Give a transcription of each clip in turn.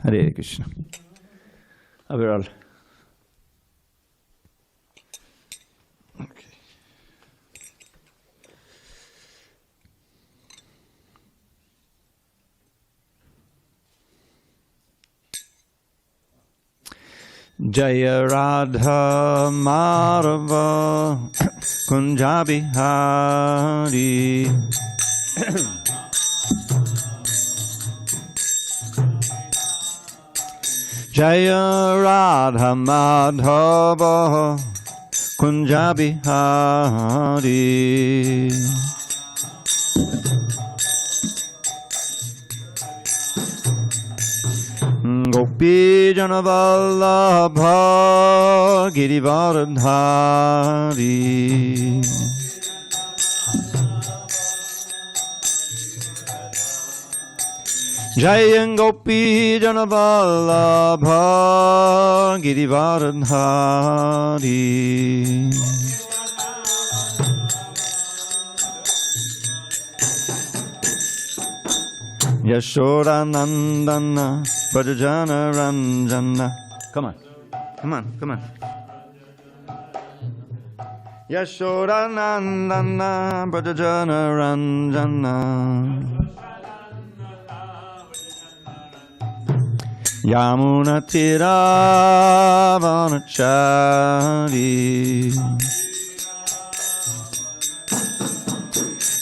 Hare Krishna. Overall. Okay. Jaya Radha Madhava Kunja Bihari Jaya Radha Madhava Kunja Bihari Gopi Jana Vallabha Girivardhari Jaya Gopi Jana Vallabha Girivardhari Yashoda Nandana Bhajana Ranjana. Come on, come on, come on. Yashoda Nandana Bhajana Ranjana. Yamuna Tira Vanachari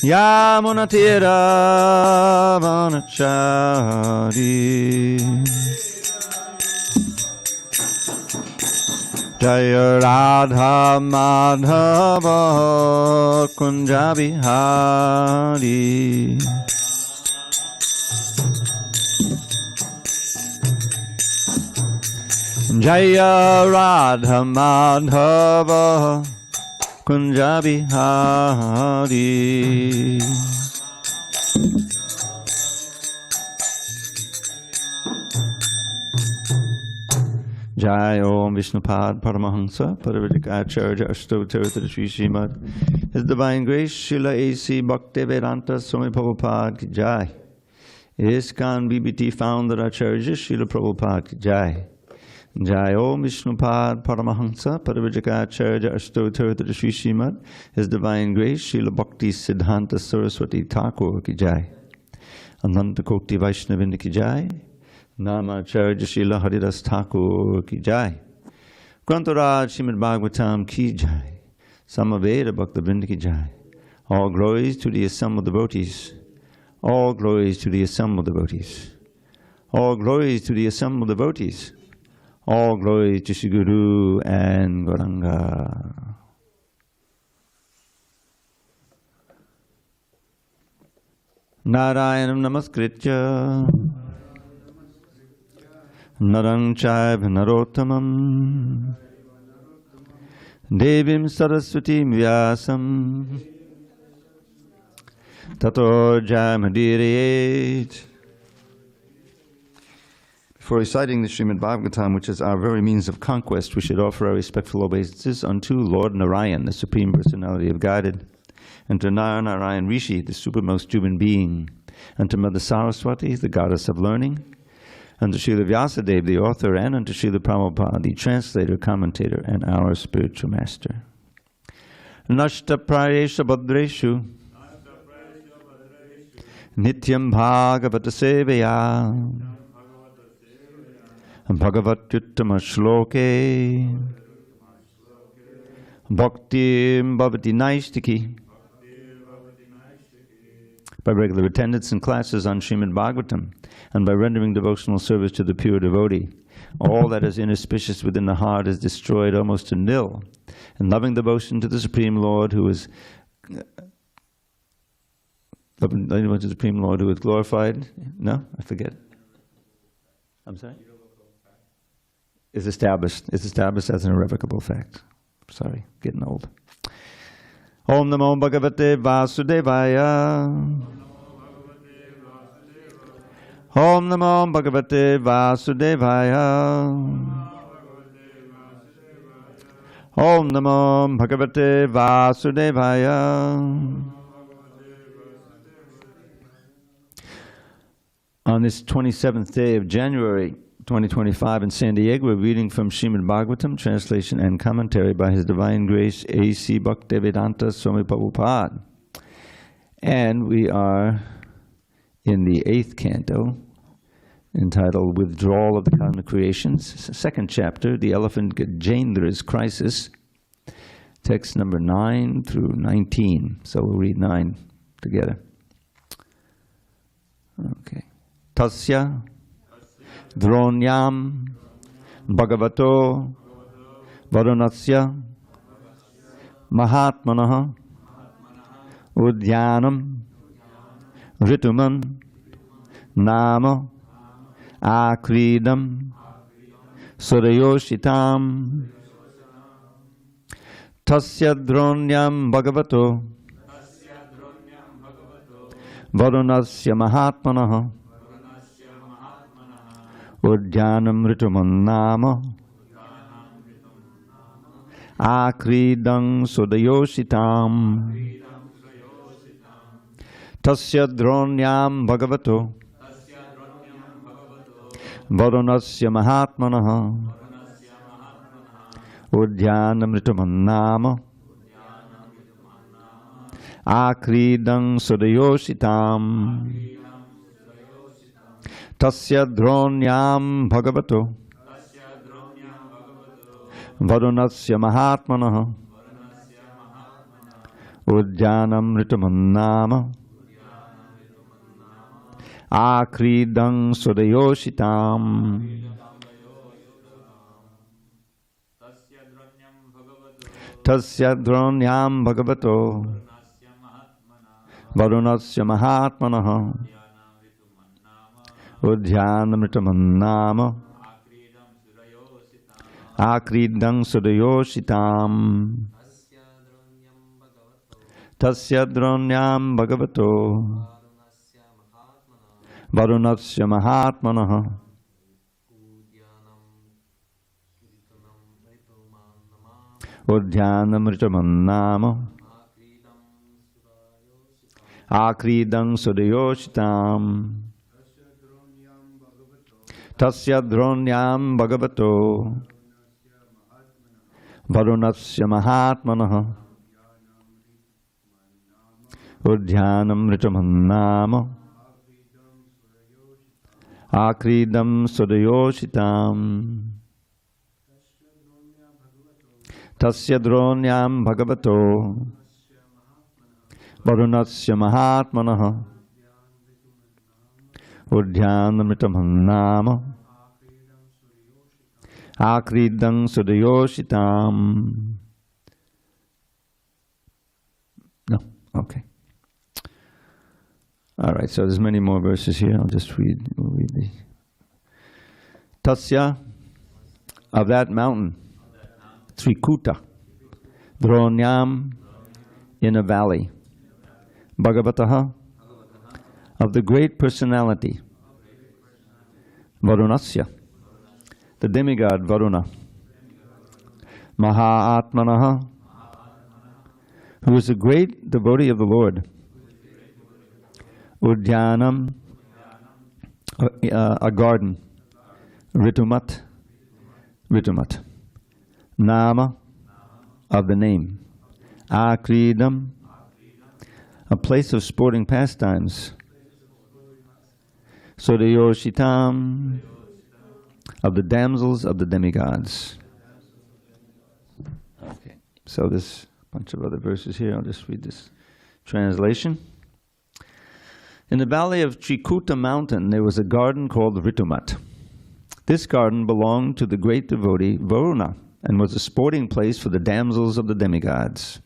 Yamuna Tira Vanachari Jaya Radha Madhava Kunja Bihari Jaya Radha Madhava Kunja Bihari Jai Om Vishnupad Paramahansa Paravatikacharya Ashtottara Sri Śrīmad His Divine Grace Srila A.C. Bhakti Vedanta Swami Prabhupada Ki Jai ISKCON BBT Founder Acharya Srila Prabhupada Ki Jai Jai Om Vishnupad Paramahansa Paravatikacharya Ashtottara Sri Śrīmad His Divine Grace Srila Bhakti Siddhanta Saraswati Thakur Ki Jai Ananta Kokti Vaishnavinda Ki Jai Namacharya Srila Haridas Thakur Ki Jai Grantaraj Śrīmad-bhāgavatam Ki Jai Samaveda Bhaktivinoda Ki Jai All glories to the assembled devotees. All glories to the assembled devotees. All glories to the assembled devotees. All glories to Shri Guru and Gauranga. Narayanam Namaskritya Narang Chaiva Narottamam Devim Saraswatim Vyasam Tato Jayamadirayet. Before reciting the Śrīmad-bhāgavatam, which is our very means of conquest, we should offer our respectful obeisances unto Lord Narayan, the Supreme Personality of Godhead, and to Narayan Rishi, the supermost human being, and to Mother Saraswati, the goddess of learning, and to Srila Vyasadeva, the author, and unto Srila Prabhupada, the translator, commentator, and our spiritual master. Nashta prayesha badreshu nityam bhagavata sevaya Bhagavatyuttama shloke Bhaktim bhavati naistiki. By regular attendance in classes on Śrīmad-bhāgavatam and by rendering devotional service to the pure devotee, all that is inauspicious within the heart is destroyed almost to nil. And loving devotion to the Supreme Lord who is to the Supreme Lord who is glorified. No, I forget. I'm sorry? Is established as an irrevocable fact. Sorry, getting old. Om Namo Bhagavate Vasudevaya. Om Namo Bhagavate Vasudevaya. Om Namo Bhagavate Vasudevaya. On this 27th day of January 2025 in San Diego. We're reading from Śrīmad-bhāgavatam, translation and commentary by His Divine Grace A.C. Bhakti Swami Prabhupada. And we are in the 8th canto, entitled Withdrawal of the Cosmic Creations, second chapter, the Elephant Gajendra's Crisis, text number 9 through 19. So we'll read 9 together. Okay. Tasya Dronyam Bhagavato Varunasya Mahatmanaha Udyanam Rituman Nama Akridam Surayoshitam Tasya Dronyam Bhagavato Varunasya Mahatmanaha Udyanam Rituman Nama Akridam Surayoshitam Tasya Dronyam Bhagavato Varunasya Mahatmanaha Udyanam Rituman Nama Akridam Surayoshitam Tasya Dronyam Bhagavato Varunasya Mahatmanaha Udyanam Rituman Nama Akridam Surayoshitam Tasya Dronyam Bhagavato Varunasya Mahatmanaha Udyanam Rituman Nama Akridam Surayoshitam Tasya Dronyam Bhagavato Varunasya Mahatmanaha Udyanam Rituman Nama Akridam Surayoshitam Tasya Dronyam Bhagavato Varunasya Mahatmanaha Udyanam Rituman Nama Akridam Surayoshitam Tasya Dronyam Bhagavato Varunasya Mahatmanaha Udyanam Rituman Nama Akridam Surayoshitam. No, okay. All right, so there's many more verses here. I'll just we'll read these. Tasya, of that mountain, Trikuta, Dronyam, in a valley, Bhagavataha, of the great personality, Varunasya, the demigod Varuna, Mahatmanaha, who is a great devotee of the Lord, Udyanam, a garden, Ritumat, Nama, of the name, Akridam, a place of sporting pastimes, Surayoshitam, of the damsels of the demigods. Okay, so there's a bunch of other verses here. I'll just read this translation. In the valley of Trikuta mountain, there was a garden called Ritumat. This garden belonged to the great devotee Varuna and was a sporting place for the damsels of the demigods.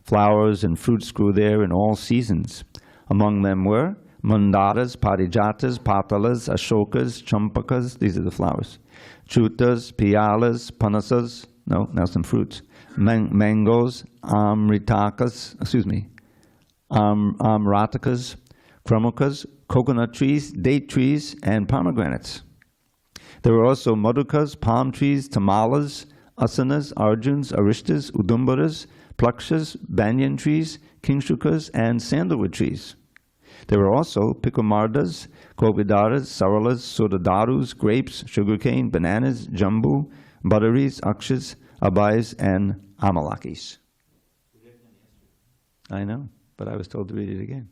Flowers and fruits grew there in all seasons. Among them were Mandaras, Parijatas, Patalas, Ashokas, Champakas, these are the flowers, Chutas, Piyalas, Panasas, now some fruits, mangoes, Amratakas, Kramukas, coconut trees, date trees, and pomegranates. There were also Madhukas, palm trees, Tamalas, Asanas, Arjuns, Arishtas, Udumbaras, Plakshas, banyan trees, Kingshukas, and sandalwood trees. There were also pikumardas, kovidaras, saralas, sodadarus, grapes, sugarcane, bananas, jambu, butteries, akshas, abais, and amalakis. I know, but I was told to read it again.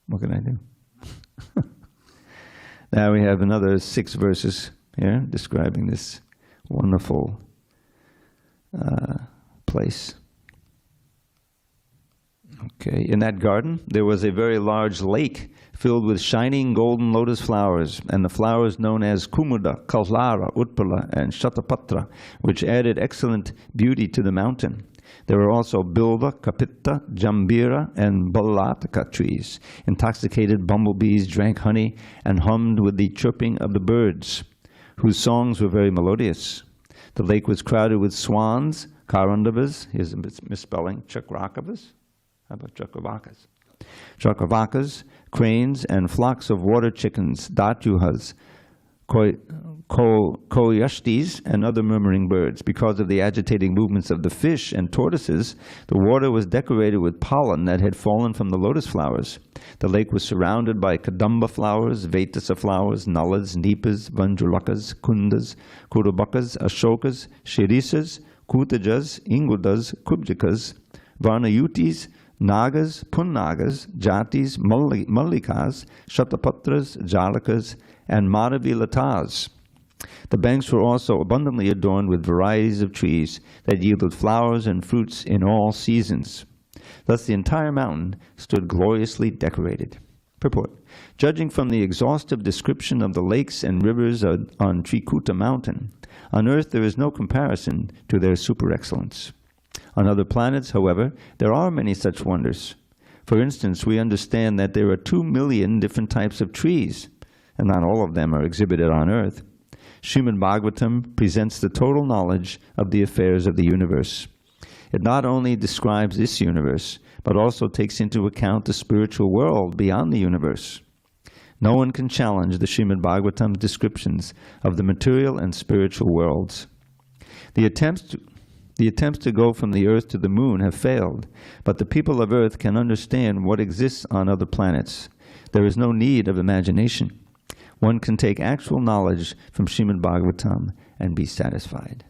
What can I do? Now we have another 6 verses here describing this wonderful place. Okay, in that garden there was a very large lake filled with shining golden lotus flowers, and the flowers known as Kumuda, Kallara, Utpala, and Shatapatra, which added excellent beauty to the mountain. There were also Bilva, Kapita, Jambira, and Balataka trees. Intoxicated bumblebees drank honey and hummed with the chirping of the birds, whose songs were very melodious. The lake was crowded with swans, Karandavas, here's a misspelling, Chakrakavas. How about Chakravakas? Chakravakas, cranes, and flocks of water chickens, Datyuhas, Koyashtis, and other murmuring birds. Because of the agitating movements of the fish and tortoises, the water was decorated with pollen that had fallen from the lotus flowers. The lake was surrounded by kadamba flowers, vetasa flowers, nullas, nipas, vanjulakas, kundas, kurubakas, ashokas, shirisas, kutajas, ingudas, kubjikas, varnayutis, nagas, punnagas, jatis, mallikas, shatapatras, jalakas, and madhavi latas. The banks were also abundantly adorned with varieties of trees that yielded flowers and fruits in all seasons. Thus the entire mountain stood gloriously decorated. Purport. Judging from the exhaustive description of the lakes and rivers on Trikuta mountain, on earth there is no comparison to their super excellence. On other planets, however, there are many such wonders. For instance, we understand that there are 2 million different types of trees, and not all of them are exhibited on earth. Śrīmad-bhāgavatam presents the total knowledge of the affairs of the universe. It not only describes this universe, but also takes into account the spiritual world beyond the universe. No one can challenge the Śrīmad-bhāgavatam's descriptions of the material and spiritual worlds. The attempts to go from the earth to the moon have failed, but the people of earth can understand what exists on other planets. There is no need of imagination. One can take actual knowledge from Śrīmad-bhāgavatam and be satisfied.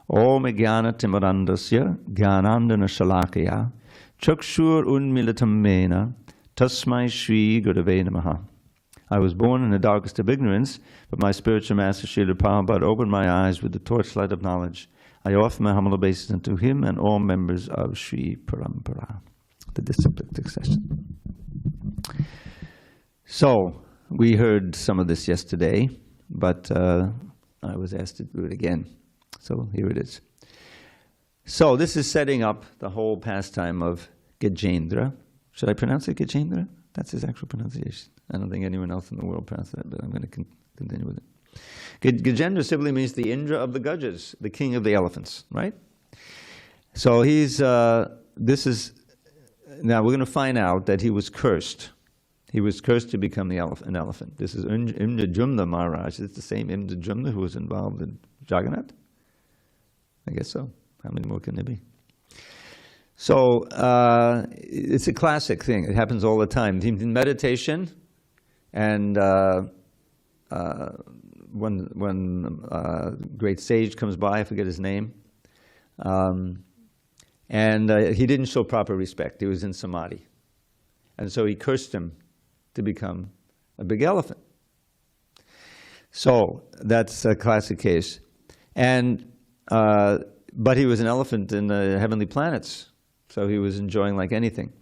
Om jnana timirandasya jnanandana shalakaya chakshur unmilitam mena tasmai Shri Gurave Namaha. I was born in the darkest of ignorance, but my spiritual master Srila Prabhupada opened my eyes with the torchlight of knowledge. I offer my humble obeisance unto him and all members of Sri Parampara, the disciplic succession. So, we heard some of this yesterday, but I was asked to do it again. So here it is. So this is setting up the whole pastime of Gajendra. Should I pronounce it Gajendra? That's his actual pronunciation. I don't think anyone else in the world pronounced that, but I'm going to continue with it. Gajendra simply means the Indra of the Gajas, the king of the elephants, right? So he's, now we're going to find out that he was cursed. He was cursed to become an elephant. This is Imdajumna Maharaj. It's the same Imdajumna who was involved in Jagannath? I guess so. How many more can there be? So it's a classic thing. It happens all the time. In meditation, and when great sage comes by, I forget his name, and he didn't show proper respect. He was in samadhi. And so he cursed him to become a big elephant. So that's a classic case. And but he was an elephant in the heavenly planets, so he was enjoying like anything.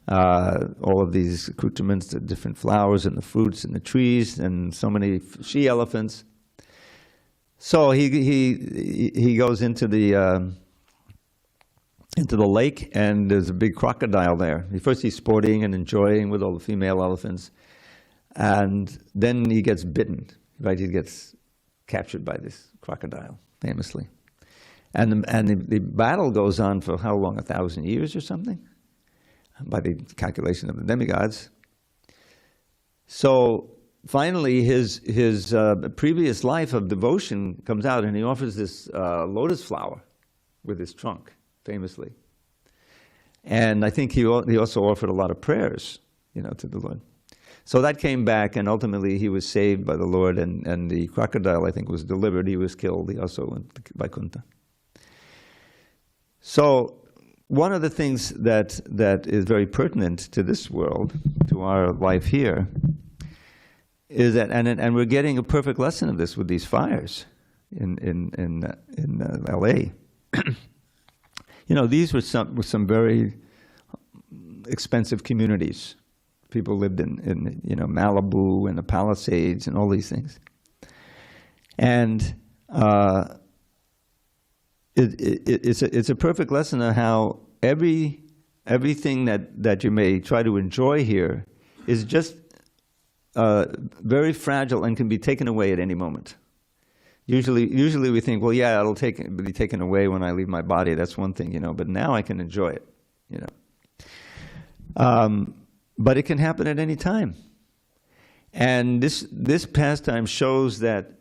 All of these accoutrements, the different flowers and the fruits and the trees, and so many she-elephants. So he goes into the lake, and there's a big crocodile there. First he's sporting and enjoying with all the female elephants, and then he gets bitten, right? He gets captured by this crocodile, famously. And the battle goes on for how long, 1,000 years or something? By the calculation of the demigods. So finally his previous life of devotion comes out, and he offers this lotus flower with his trunk, famously. And I think he also offered a lot of prayers. to the Lord. So that came back, and ultimately he was saved by the Lord, and the crocodile, I think, was delivered. He was killed. He also went to Vaikuntha. So one of the things that is very pertinent to this world, to our life here, is that, and we're getting a perfect lesson of this with these fires in LA. These were some very expensive communities. People lived in Malibu and the Palisades and all these things. And it's a perfect lesson of how everything that you may try to enjoy here is just very fragile and can be taken away at any moment. Usually we think, well, yeah, it'll be taken away when I leave my body. That's one thing, but now I can enjoy it, But it can happen at any time. And this pastime shows that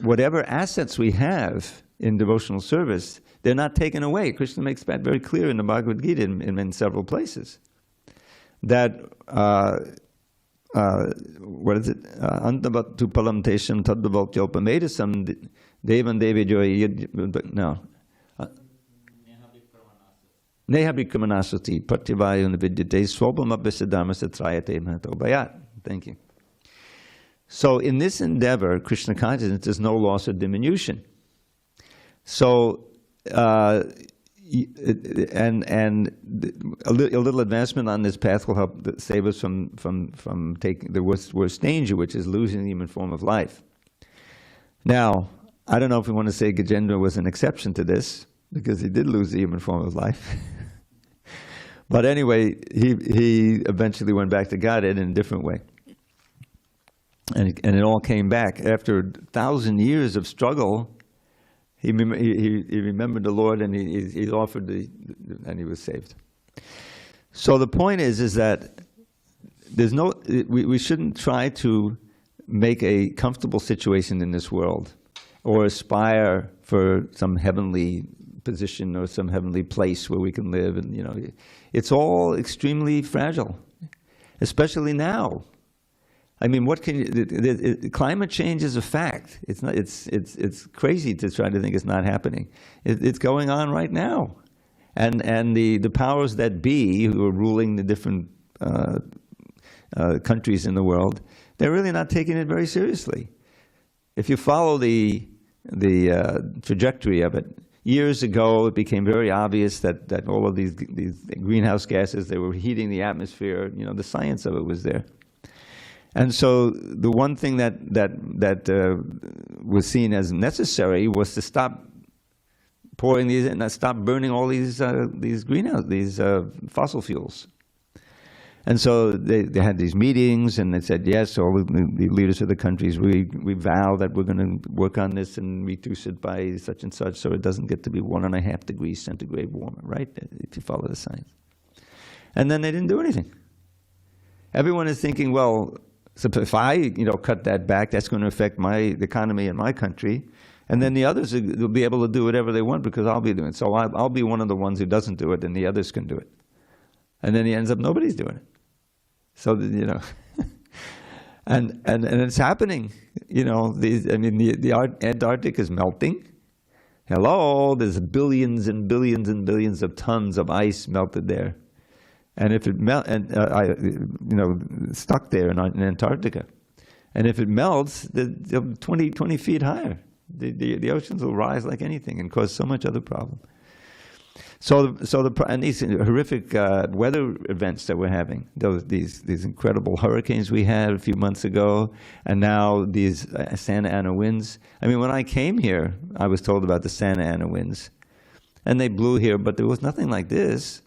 whatever assets we have in devotional service, they're not taken away. Krishna makes that very clear in the Bhagavad Gita in several places. That, what is it? Antavattu palam tesham tadvavaltyopamedasam devan devijoy, no. Neha bhikramanasati pratyavayuna vidyate swabham abhisadharma satrayate mahato bhayat. Thank you. So in this endeavor, Krishna consciousness, there's no loss or diminution. So, and a little advancement on this path will help save us from taking the worst danger, which is losing the human form of life. Now, I don't know if we want to say Gajendra was an exception to this, because he did lose the human form of life. But anyway, he eventually went back to Godhead in a different way. And it all came back. After 1,000 years of struggle, he remembered the Lord, and he offered and he was saved. So the point is that we shouldn't try to make a comfortable situation in this world or aspire for some heavenly position or some heavenly place where we can live, and it's all extremely fragile, especially now. I mean, what can you? Climate change is a fact. It's not. It's crazy to try to think it's not happening. It's going on right now, and the powers that be who are ruling the different countries in the world, they're really not taking it very seriously. If you follow the trajectory of it, years ago it became very obvious that all of these greenhouse gases, they were heating the atmosphere. The science of it was there. And so the one thing that was seen as necessary was to stop pouring these and stop burning all these fossil fuels. And so they had these meetings, and they said, yes, all the leaders of the countries, we vow that we're going to work on this and reduce it by such and such, so it doesn't get to be 1.5 degrees centigrade warmer, right? If you follow the science. And then they didn't do anything. Everyone is thinking, well, so if I cut that back, that's going to affect the economy in my country, and then the others will be able to do whatever they want because I'll be doing it. So I'll be one of the ones who doesn't do it, and the others can do it. And then he ends up nobody's doing it. So and it's happening. The Antarctic is melting. Hello, there's billions and billions and billions of tons of ice melted there. And if it stuck there in Antarctica, and if it melts, they'll be 20 feet higher. The oceans will rise like anything and cause so much other problem. And these horrific weather events that we're having, these incredible hurricanes we had a few months ago, and now these Santa Ana winds. I mean, when I came here, I was told about the Santa Ana winds, and they blew here, but there was nothing like this,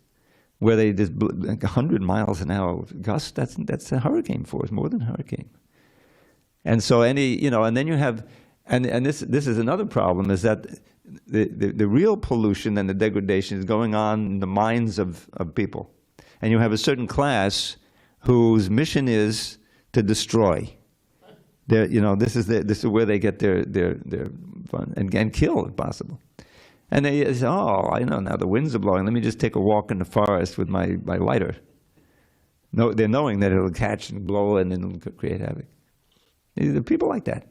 where they just blew like 100 miles an hour gust. That's a hurricane force, more than a hurricane. And so and then you have, and this is another problem, is that the real pollution and the degradation is going on in the minds of people. And you have a certain class whose mission is to destroy. This is where they get their fun and kill if possible. And they say, oh, I know now the winds are blowing. Let me just take a walk in the forest with my lighter. No, they're knowing that it'll catch and blow and it'll create havoc. There are people like that.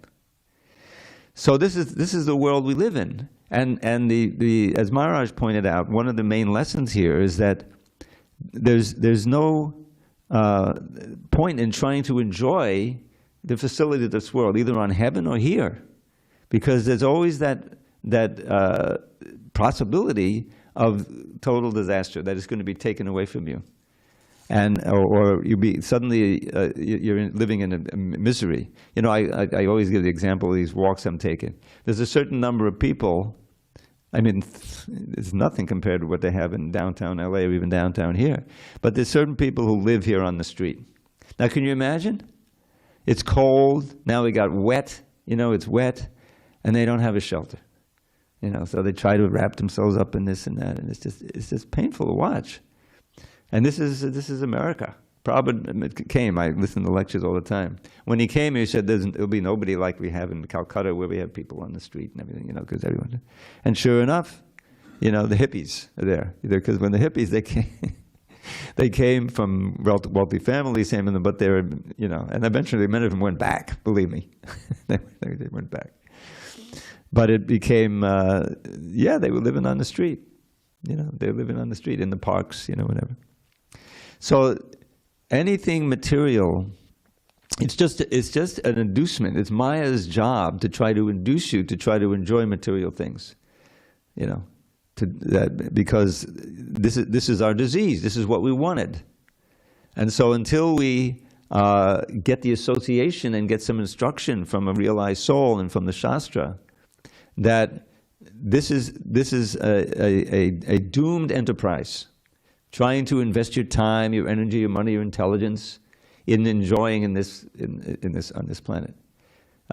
So this is the world we live in. And the as Maharaj pointed out, one of the main lessons here is that there's no point in trying to enjoy the facility of this world, either on heaven or here, because there's always that possibility of total disaster that is going to be taken away from you, and or you be suddenly you're living in a misery. You know, I always give the example of these walks I'm taking. There's a certain number of people. I mean, it's nothing compared to what they have in downtown LA or even downtown here. But there's certain people who live here on the street. Now, can you imagine? It's cold. Now we got wet. You know, it's wet, and they don't have a shelter. You know, so they try to wrap themselves up in this and that, and it's just painful to watch. And this is America. Prabhupada came. I listen to lectures all the time. When he came, he said, "There'll be nobody like we have in Calcutta, where we have people on the street and everything, you know, because everyone." And sure enough, you know, the hippies are there. Because when the hippies they came from wealthy families, but they were, you know, and eventually many of them went back. Believe me, they went back. But it became, they were living on the street. You know, they were living on the street in the parks, you know, whatever. So anything material, it's just an inducement. It's Maya's job to try to induce you to try to enjoy material things, you know, because this is our disease. This is what we wanted, and so until we get the association and get some instruction from a realized soul and from the Shastra that this is a doomed enterprise. Trying to invest your time, your energy, your money, your intelligence in enjoying on this planet,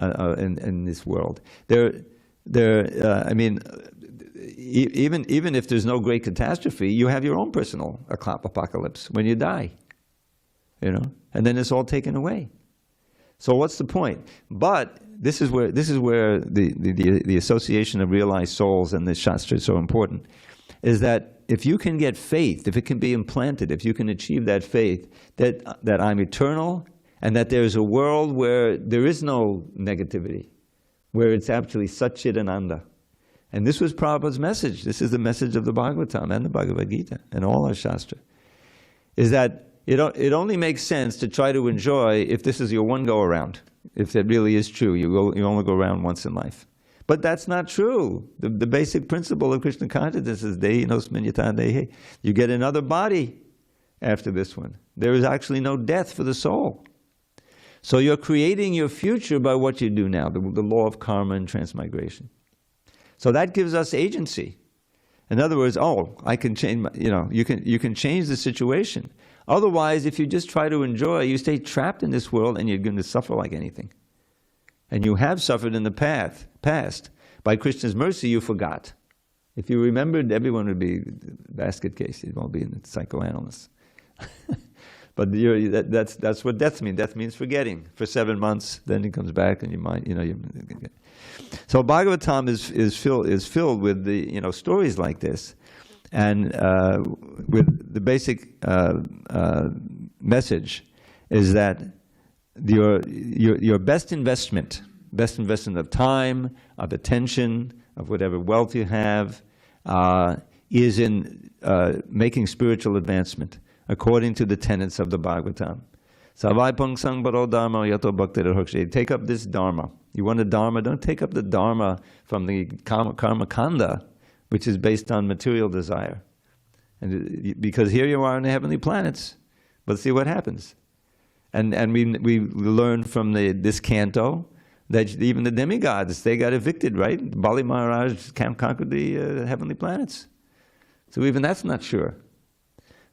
in this world. I mean, even if there's no great catastrophe, you have your own personal apocalypse when you die, you know, and then it's all taken away. So what's the point? But this is where the association of realized souls and the Shastra is so important, is that if you can get faith, if it can be implanted, if you can achieve that faith, that I'm eternal, and that there's a world where there is no negativity, where it's actually Satchit Ananda. And this was Prabhupada's message. This is the message of the Bhagavatam and the Bhagavad Gita and all our Shastra, is that it only makes sense to try to enjoy if this is your one go-around, if it really is true. You only go around once in life. But that's not true. The basic principle of Krishna consciousness is Dehi nosminyata dehi. You get another body after this one. There is actually no death for the soul. So you're creating your future by what you do now, the law of karma and transmigration. So that gives us agency. In other words, I can change, you can change the situation. Otherwise, if you just try to enjoy, you stay trapped in this world and you're going to suffer like anything. And you have suffered in the past. By Krishna's mercy, you forgot. If you remembered, everyone would be basket case. It won't be in the psychoanalyst. But that's what death means. Death means forgetting for 7 months. Then it comes back, and your mind, So Bhagavatam is filled with the stories like this, and with the basic message is that your best investment of time, of attention, of whatever wealth you have, is in making spiritual advancement according to the tenets of the Bhagavatam. Savai pangsang baro dharma yato bhakti rahokshe. Take up this dharma. You want a dharma? Don't take up the dharma from the karma kanda, which is based on material desire. And because here you are in the heavenly planets, but see what happens. And we learn from this canto that even the demigods, they got evicted, right? Bali Maharaj conquered the heavenly planets. So even that's not sure.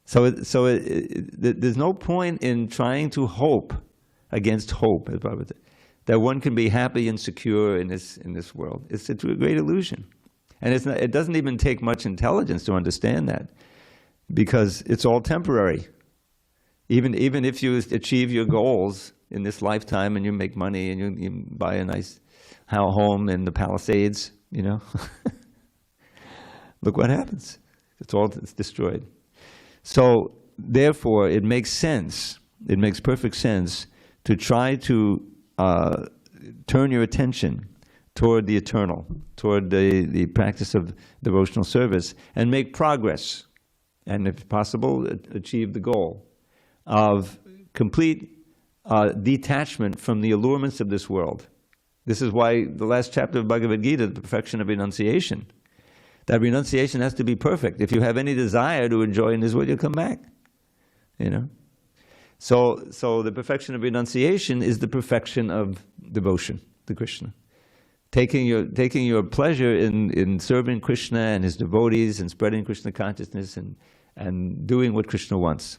So there's no point in trying to hope against hope, that one can be happy and secure in this world. It's a great illusion. And it doesn't even take much intelligence to understand that, because it's all temporary. Even if you achieve your goals in this lifetime and you make money and you buy a nice home in the Palisades, look what happens. It's destroyed. So therefore, it makes sense, it makes perfect sense to try to turn your attention toward the eternal, toward the practice of devotional service, and make progress, and if possible, achieve the goal of complete detachment from the allurements of this world. This is why the last chapter of Bhagavad Gita, the perfection of renunciation, that renunciation has to be perfect. If you have any desire to enjoy in this world, you'll come back. You know? So the perfection of renunciation is the perfection of devotion to Krishna. Taking your pleasure in serving Krishna and his devotees and spreading Krishna consciousness and doing what Krishna wants.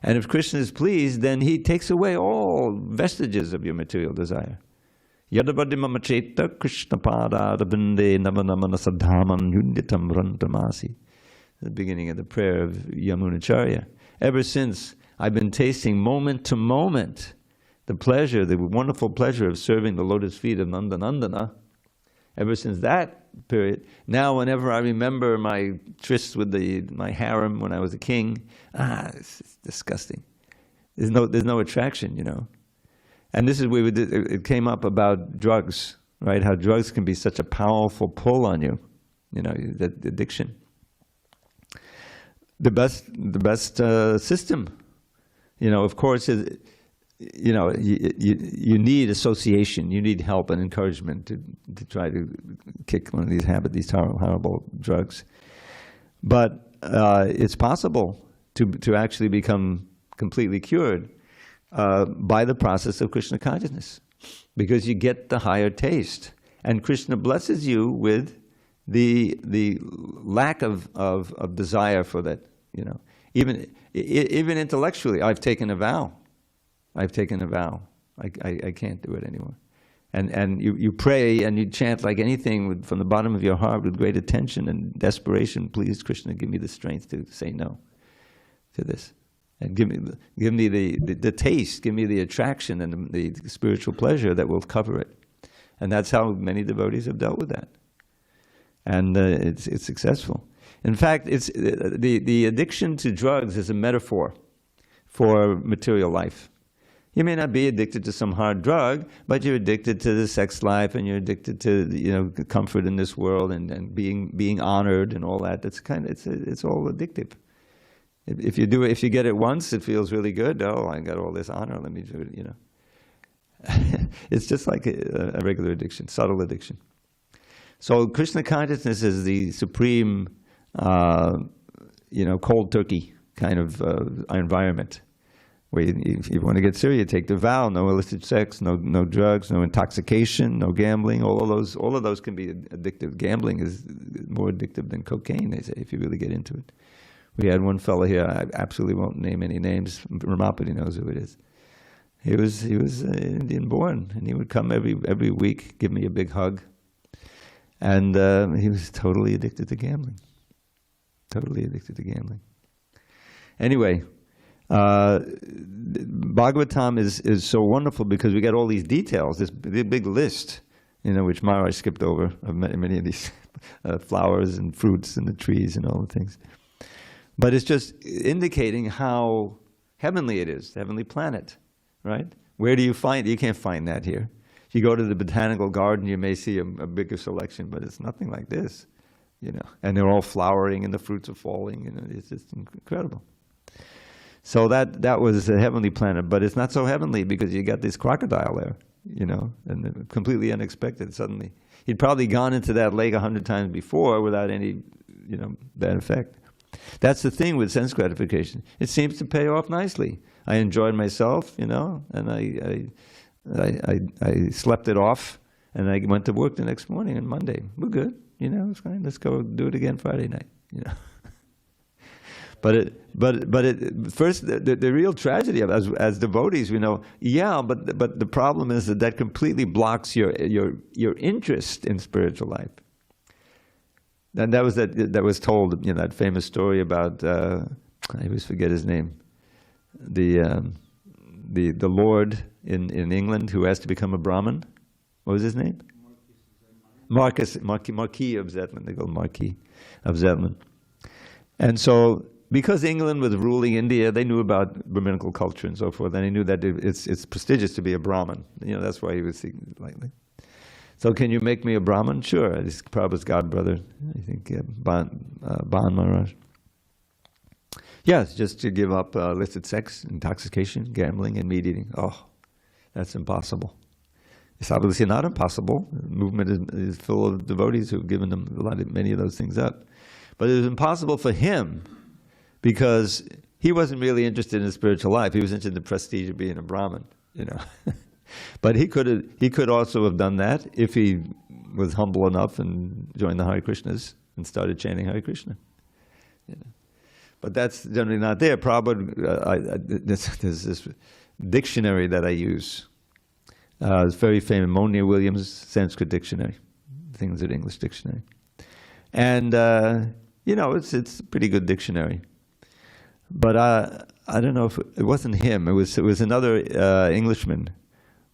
And if Krishna is pleased, then he takes away all vestiges of your material desire. Yadavadi mama cheta Krishna pada rabinde navanamana sadhaman yunditam rantamasi. The beginning of the prayer of Yamunacharya. Ever since I've been tasting moment to moment the pleasure, the wonderful pleasure of serving the lotus feet of Nandanandana, ever since that period, now whenever I remember my trysts with my harem when I was a king, it's disgusting. There's no attraction, you know. And this is where it came up about drugs, right? How drugs can be such a powerful pull on you, you know, that addiction. The best system, you know, of course, is, you know, you need association, you need help and encouragement to try to kick one of these habits, these horrible drugs. But it's possible to actually become completely cured by the process of Krishna consciousness, because you get the higher taste, and Krishna blesses you with the lack of desire for that. You know, even intellectually, I've taken a vow. I can't do it anymore. And you pray and you chant like anything from the bottom of your heart with great attention and desperation. Please, Krishna, give me the strength to say no to this, and give me the taste, give me the attraction and the spiritual pleasure that will cover it. And that's how many devotees have dealt with that, and it's successful. In fact, it's the addiction to drugs is a metaphor for material life. You may not be addicted to some hard drug, but you're addicted to the sex life, and you're addicted to, you know, comfort in this world and being honored and all that. That's it's all addictive. If you get it once, it feels really good. Oh, I got all this honor. Let me do it. You know, it's just like a regular addiction, subtle addiction. So Krishna consciousness is the supreme, you know, cold turkey kind of environment. Where if you want to get serious, you take the vow: no illicit sex, no drugs, no intoxication, no gambling. All of those can be addictive. Gambling is more addictive than cocaine, they say, if you really get into it. We had one fellow here, I absolutely won't name any names, Ramapati knows who it is. He was Indian born, and he would come every week, give me a big hug. And he was totally addicted to gambling. Totally addicted to gambling. Anyway, Bhagavatam is so wonderful because we get all these details, this big list, you know, which Maharaj skipped over, of many of these flowers and fruits and the trees and all the things. But it's just indicating how heavenly it is, the heavenly planet, right? Where do you find it? You can't find that here. If you go to the botanical garden, you may see a bigger selection, but it's nothing like this, you know. And they're all flowering and the fruits are falling, you know, it's just incredible. So that was a heavenly planet, but it's not so heavenly because you got this crocodile there, you know, and completely unexpected suddenly. He'd probably gone into that lake 100 times before without any, you know, bad effect. That's the thing with sense gratification. It seems to pay off nicely. I enjoyed myself, you know, and I slept it off, and I went to work the next morning on Monday. We're good, you know, it's fine. Let's go do it again Friday night, you know. But first, the real tragedy of as devotees, we know, yeah, but the problem is that completely blocks your interest in spiritual life. And that was told, you know, that famous story about I always forget his name, the Lord in England who has to become a Brahmin. What was his name? Marquis of Zetland. They call him Marquis of Zetland. And so because England was ruling India, they knew about Brahminical culture and so forth, and they knew that it's prestigious to be a Brahmin. You know, that's why he was thinking lightly. So can you make me a Brahmin? Sure. It's Prabhupada's godbrother, I think, Ban Maharaj. Yes, just to give up illicit sex, intoxication, gambling, and meat eating. Oh, that's impossible. It's obviously not impossible. The movement is full of devotees who've given them many of those things up. But it was impossible for him because he wasn't really interested in the spiritual life. He was interested in the prestige of being a Brahmin, you know. But he could also have done that if he was humble enough and joined the Hare Krishnas and started chanting Hare Krishna. You know. But that's generally not there. Prabhupada, there's this dictionary that I use. It's very famous, Monia Williams Sanskrit Dictionary. I think it's an English dictionary. And, you know, it's a pretty good dictionary. But I don't know if it wasn't him. It was another Englishman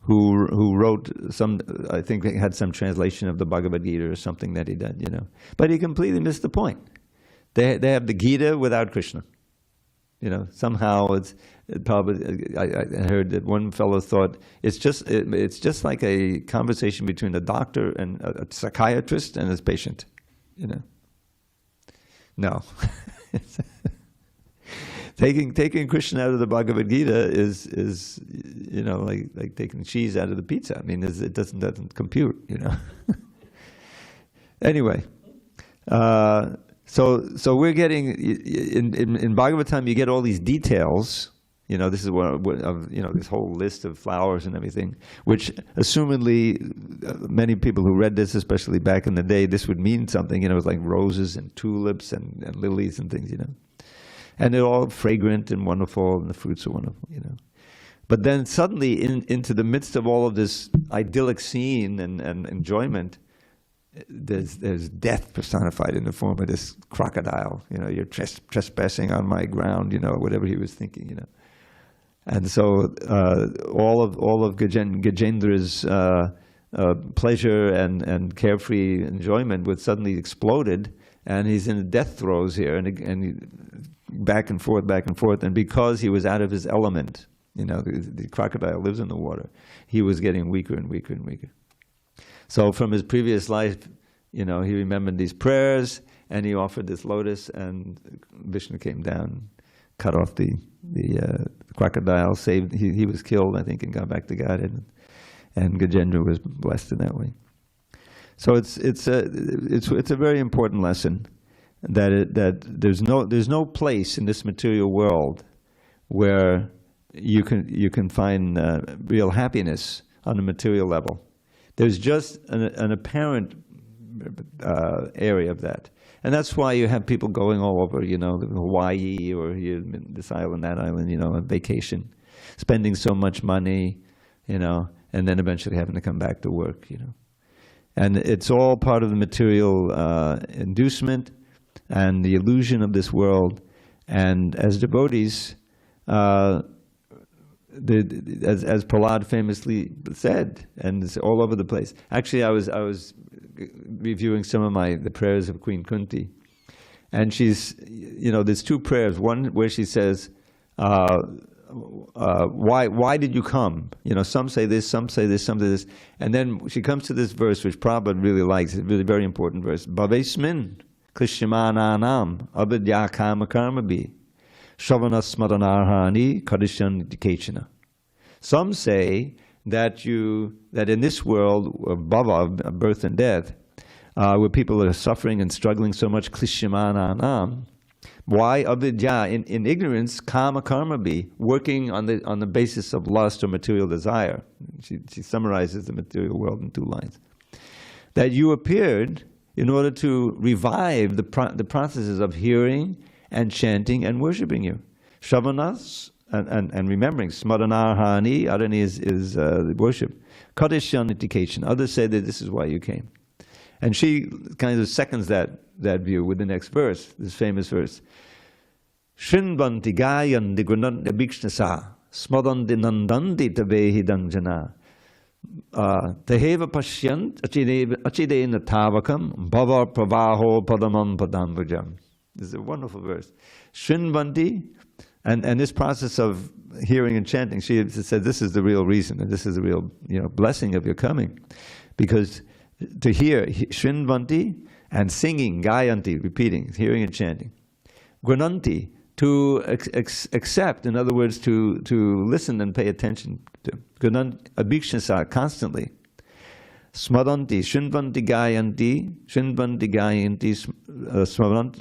who wrote some, I think he had some translation of the Bhagavad Gita or something that he did, you know. But he completely missed the point. They have the Gita without Krishna. You know, somehow it's probably, I heard that one fellow thought it's just like a conversation between a doctor and a psychiatrist and his patient, you know. No. Taking Krishna out of the Bhagavad Gita is you know, like taking cheese out of the pizza. I mean, it doesn't compute, you know. Anyway, so we're getting in Bhagavatam, you get all these details. You know, this is this whole list of flowers and everything, which assumedly many people who read this, especially back in the day, this would mean something. You know, it was like roses and tulips and lilies and things. You know. And they're all fragrant and wonderful, and the fruits are wonderful, you know. But then suddenly, into the midst of all of this idyllic scene and enjoyment, there's death personified in the form of this crocodile. You know, you're trespassing on my ground, you know, whatever he was thinking, you know. And so all of Gajendra's pleasure and carefree enjoyment was suddenly exploded, and he's in the death throes here, and back and forth, and because he was out of his element, you know, the crocodile lives in the water, he was getting weaker and weaker and weaker. So from his previous life, you know, he remembered these prayers, and he offered this lotus, and Vishnu came down, cut off the crocodile, saved. He was killed, I think, and got back to Godhead, and Gajendra was blessed in that way. So it's a very important lesson. That there's no place in this material world where you can find real happiness on a material level. There's just an apparent area of that, and that's why you have people going all over, you know, Hawaii or here, this island, that island, you know, on vacation, spending so much money, you know, and then eventually having to come back to work, you know, and it's all part of the material inducement and the illusion of this world. And as devotees, as Prahlad famously said, and it's all over the place. Actually, I was reviewing some of the prayers of Queen Kunti, and she's, you know, there's two prayers. One where she says, why did you come? You know, some say this, some say this, some say this, and then she comes to this verse which Prabhupada really likes. It's a really very important verse. Bhavesmin Klishyamananam avidya kama karmabhi shavana smaranarhani kadishan dikechana. Some say that in this world of bhava, birth and death, where people are suffering and struggling so much, klishyamananam, why avidya, in ignorance, kama karmabhi, working on the basis of lust or material desire. She summarizes the material world in 2 lines. That you appeared in order to revive the processes of hearing and chanting and worshiping you. Shavanas and remembering. Smaranarhani, Arani is worship. Kadishyanitication. Others say that this is why you came. And she kind of seconds that view with the next verse, this famous verse. Shrinvanti gayan digranant abhikshnasa smadanti nandandi tavehi danjana. Teheva pashyant achidena tavakam bhava pravaho padamam padambujam. This is a wonderful verse. Shrinvanti, and this process of hearing and chanting, she said this is the real reason, and this is the real blessing of your coming. Because to hear, Shrinvanti, and singing, Gayanti, repeating, hearing and chanting. Grananti, to accept, in other words, to listen and pay attention to. Abhikshasa, constantly. Smaranti, Shrinvanti Gayanti, Smaranti,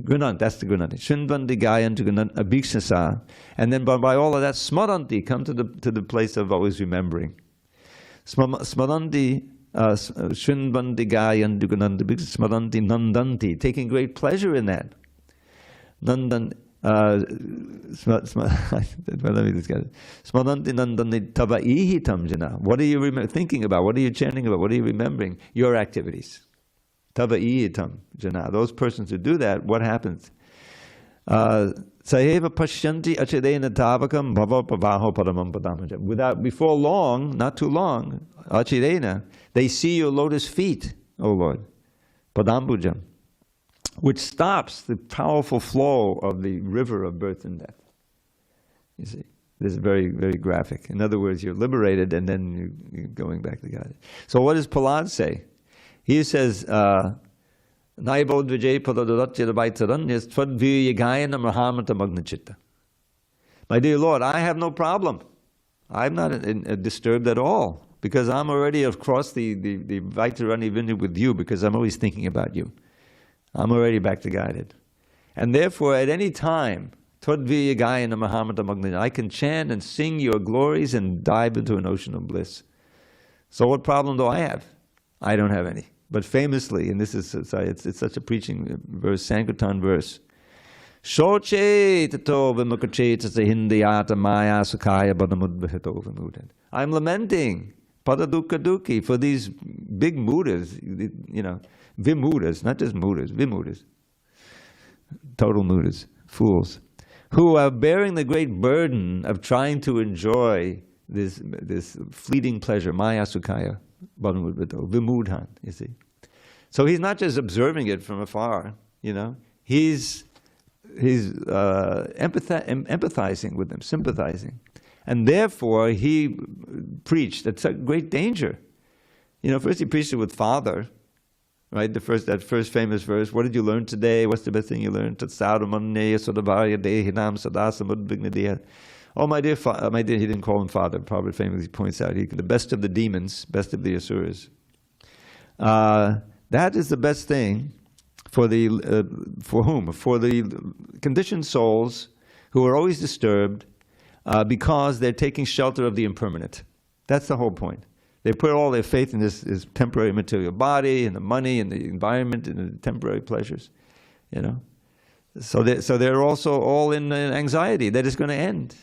Gunant, that's the Gunanti. Shrinvanti Gayanti Gunant Abhikshasa. And then by all of that, Smaranti, come to the place of always remembering. Smaranti, Shrinvanti Gayanti Gunant Abhikshasa, Smaranti Nandanti, taking great pleasure in that. Nandan, let me just get it. Smaranti Nandani Tava Ihitam Jana. What are you thinking about? What are you chanting about? What are you remembering? Your activities. Tava Ihitam Jana. Those persons who do that, what happens? Saheva Pashyanti Achidena Tavakam Bhava Pavaho Paramam Padamaja. Before long, not too long, Achidena, they see your lotus feet, O Lord, Padambujam, which stops the powerful flow of the river of birth and death. You see, this is very, very graphic. In other words, you're liberated and then you're going back to God. So what does Prahlad say? He says, My dear Lord, I have no problem. I'm not disturbed at all, because I'm already across the Vaitarani vineyard with you, because I'm always thinking about you. I'm already back to guided. And therefore, at any time, I can chant and sing your glories and dive into an ocean of bliss. So what problem do I have? I don't have any. But famously, and this is it's such a preaching verse, Sankirtan verse, I'm lamenting Padadukka for these big mudas, vimudas, not just mudas, vimudas, total mudas, fools, who are bearing the great burden of trying to enjoy this fleeting pleasure, Maya Sukhaya, vimudhan, you see. So he's not just observing it from afar, he's empathizing with them, sympathizing. And therefore he preached at such great danger. First he preached it with father, right? That first famous verse, what did you learn today? What's the best thing you learned? Oh, my dear, he didn't call him father. Prabhupada famously points out, the best of the demons, best of the asuras. That is the best thing for whom? For the conditioned souls who are always disturbed because they're taking shelter of the impermanent. That's the whole point. They put all their faith in this temporary material body, and the money, and the environment, and the temporary pleasures, So they're also all in anxiety that it's going to end.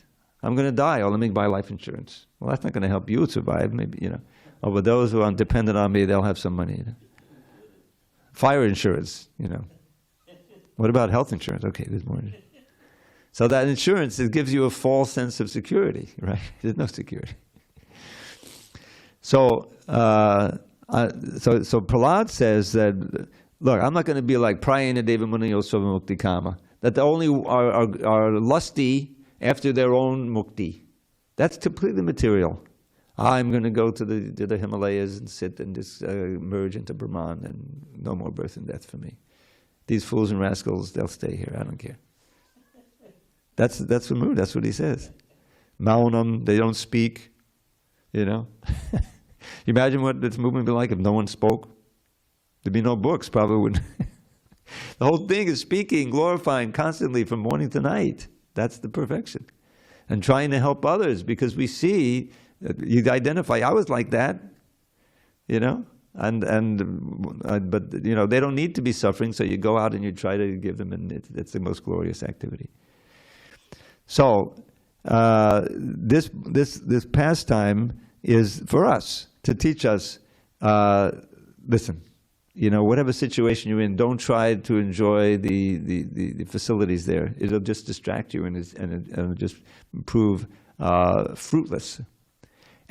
I'm going to die. Oh, let me buy life insurance. Well, that's not going to help you survive. Maybe, Oh, but those who are dependent on me, they'll have some money. Fire insurance, What about health insurance? Okay, there's more. So that insurance, it gives you a false sense of security, right? There's no security. So Prahlad says that, look, I'm not going to be like Prayena Deva Muniyo Mukti Kama, that they only are lusty after their own mukti. That's completely material. I'm going to go to the Himalayas and sit and just merge into Brahman, and no more birth and death for me. These fools and rascals, they'll stay here. I don't care. That's the mood. That's what he says. Maunam, they don't speak. You imagine what this movement would be like if no one spoke. There'd be no books, probably wouldn't. The whole thing is speaking, glorifying constantly from morning to night. That's the perfection. And trying to help others, because we see, you identify, I was like that, but they don't need to be suffering, so you go out and you try to give them, and it's the most glorious activity. So this pastime is for us, to teach us, listen, whatever situation you're in, don't try to enjoy the facilities there. It'll just distract you and it'll just prove fruitless.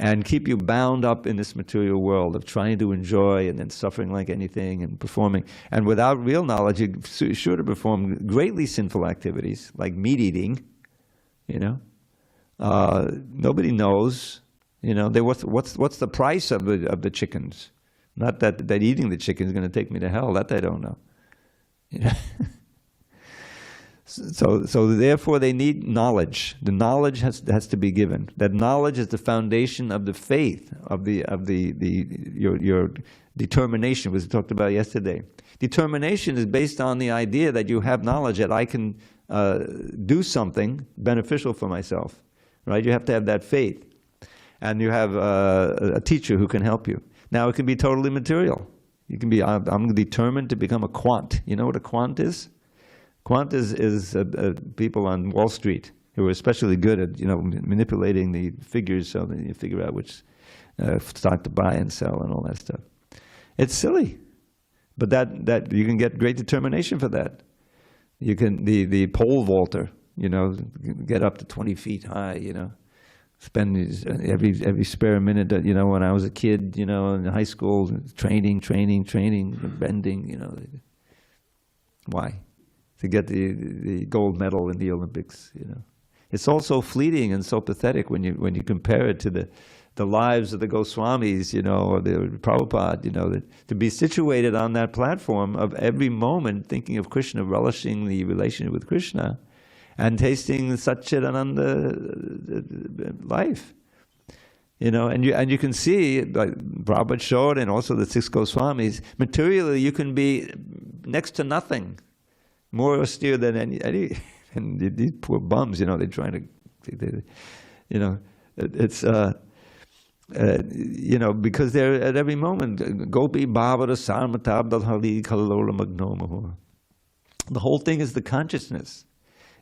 and keep you bound up in this material world of trying to enjoy and then suffering like anything and performing. And without real knowledge, you're sure to perform greatly sinful activities like meat eating. Nobody knows. What's the price of the chickens? Not that eating the chicken is going to take me to hell. That they don't know. So therefore they need knowledge. The knowledge has to be given. That knowledge is the foundation of the faith, of your determination, which we talked about yesterday. Determination is based on the idea that you have knowledge that I can do something beneficial for myself. Right? You have to have that faith. And you have a teacher who can help you. Now it can be totally material. You can be, I'm determined to become a quant. You know what a quant is? Quant is people on Wall Street who are especially good at manipulating the figures so that you figure out which stock to buy and sell and all that stuff. It's silly, but that you can get great determination for that. You can the pole vaulter, get up to 20 feet high, spend every spare minute. When I was a kid, in high school, training, bending. Why? To get the gold medal in the Olympics, It's all so fleeting and so pathetic when you compare it to the lives of the Goswamis, or the Prabhupada, to be situated on that platform of every moment thinking of Krishna, relishing the relationship with Krishna, and tasting Satchidananda life. And you can see, like Prabhupada showed, and also the 6 Goswamis, materially you can be next to nothing. More austere than any and these poor bums, they're trying to, it's, because they're at every moment, Gopi Bhavara Sarmatab Dalhali Kalora Magnomaho. The whole thing is the consciousness.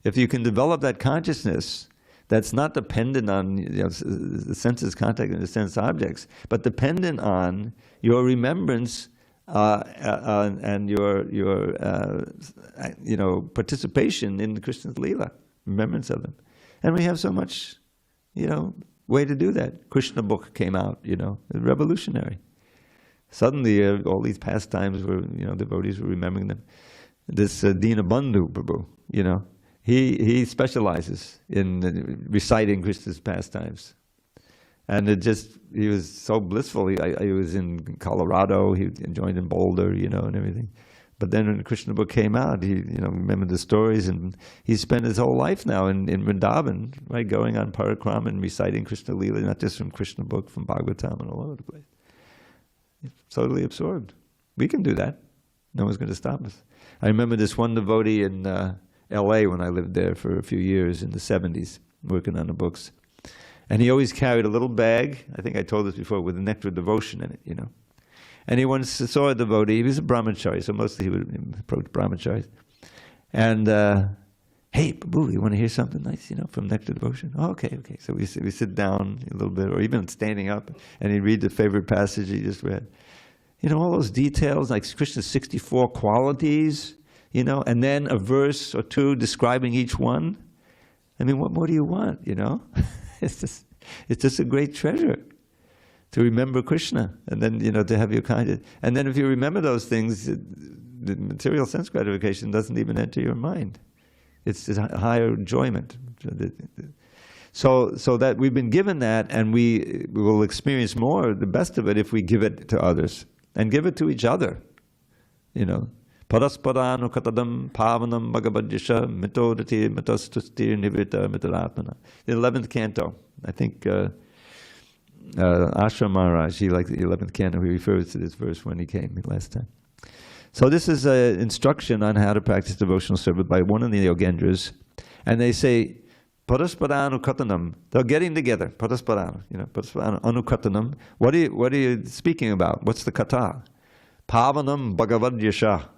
If you can develop that consciousness, that's not dependent on the senses, contact, and the sense objects, but dependent on your remembrance and your participation in Krishna's Leela, remembrance of them. And we have so much, way to do that. Krishna book came out, revolutionary. Suddenly all these pastimes were, devotees were remembering them. This Dinabandhu Prabhu, he specializes in reciting Krishna's pastimes. And he was so blissful. He was in Colorado, he joined in Boulder, and everything. But then when the Krishna book came out, he, remembered the stories, and he spent his whole life now in Vrindavan, right, going on parikrama and reciting Krishna Leela, not just from Krishna book, from Bhagavatam and all over the place. He's totally absorbed. We can do that. No one's going to stop us. I remember this one devotee in LA when I lived there for a few years in the 70s, working on the books. And he always carried a little bag, I think I told this before, with the nectar of devotion in it, And he once saw a devotee, he was a brahmachari, so mostly he would approach brahmacharis. And, hey, Prabhu, you want to hear something nice, from nectar of devotion? Oh, okay. So we sit down a little bit, or even standing up, and he'd read the favorite passage he just read. All those details, like Krishna's 64 qualities, and then a verse or two describing each one. I mean, what more do you want, It's just a great treasure to remember Krishna, and then to have your and then if you remember those things, the material sense gratification doesn't even enter your mind. It's a higher enjoyment. So that we've been given that, and we will experience more, the best of it, if we give it to others and give it to each other. Parasparano katadam pavanam bhagavadisha mitodati mitastustir nivita mitaratmana. The 11th canto, I think Ashram Maharaj, he liked the 11th canto, he refers to this verse when he came last time. So this is an instruction on how to practice devotional service by one of the Yogendras. And they say, Parasparano katanam, they're getting together, Parasparano, Parasparano anukatanam. What are you speaking about? What's the kata? Pavanam bhagavad yasha.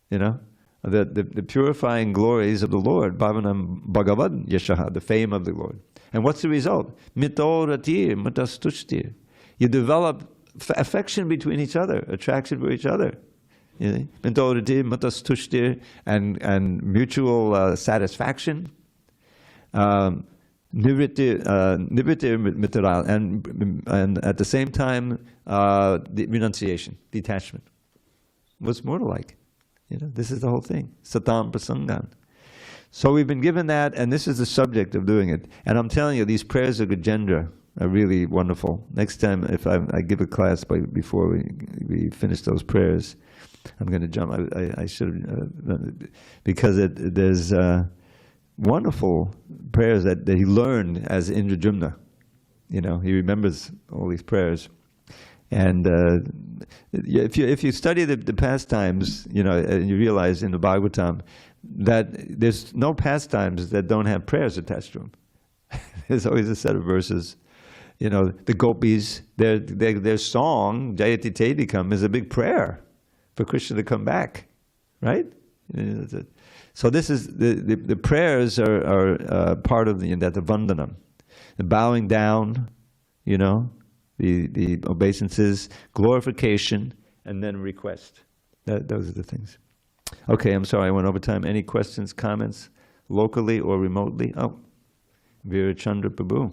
The purifying glories of the Lord, Bhavanam Bhagavad Yashaha, the fame of the Lord. And what's the result? Mito ratir, matastushtir. You develop affection between each other, attraction for each other. Mito ratir, matastushtir, and mutual satisfaction. nivritir mitaral, and at the same time, the renunciation, detachment. What's more like? This is the whole thing. Satam prasangan. So we've been given that, and this is the subject of doing it. And I'm telling you, these prayers of Gajendra are really wonderful. Next time, if I give a class before we finish those prayers, I'm going to jump. I should, because there's wonderful prayers that he learned as Indrajumna. He remembers all these prayers. And if you study the pastimes, and you realize in the Bhagavatam that there's no pastimes that don't have prayers attached to them. There's always a set of verses. The gopis, their song, Jayati Tedikam, is a big prayer for Krishna to come back, right? So this is, the prayers are part of the vandanam. The bowing down, the obeisances, glorification, and then request. Those are the things. Okay, I'm sorry I went over time. Any questions, comments, locally or remotely? Oh, Virachandra Prabhu.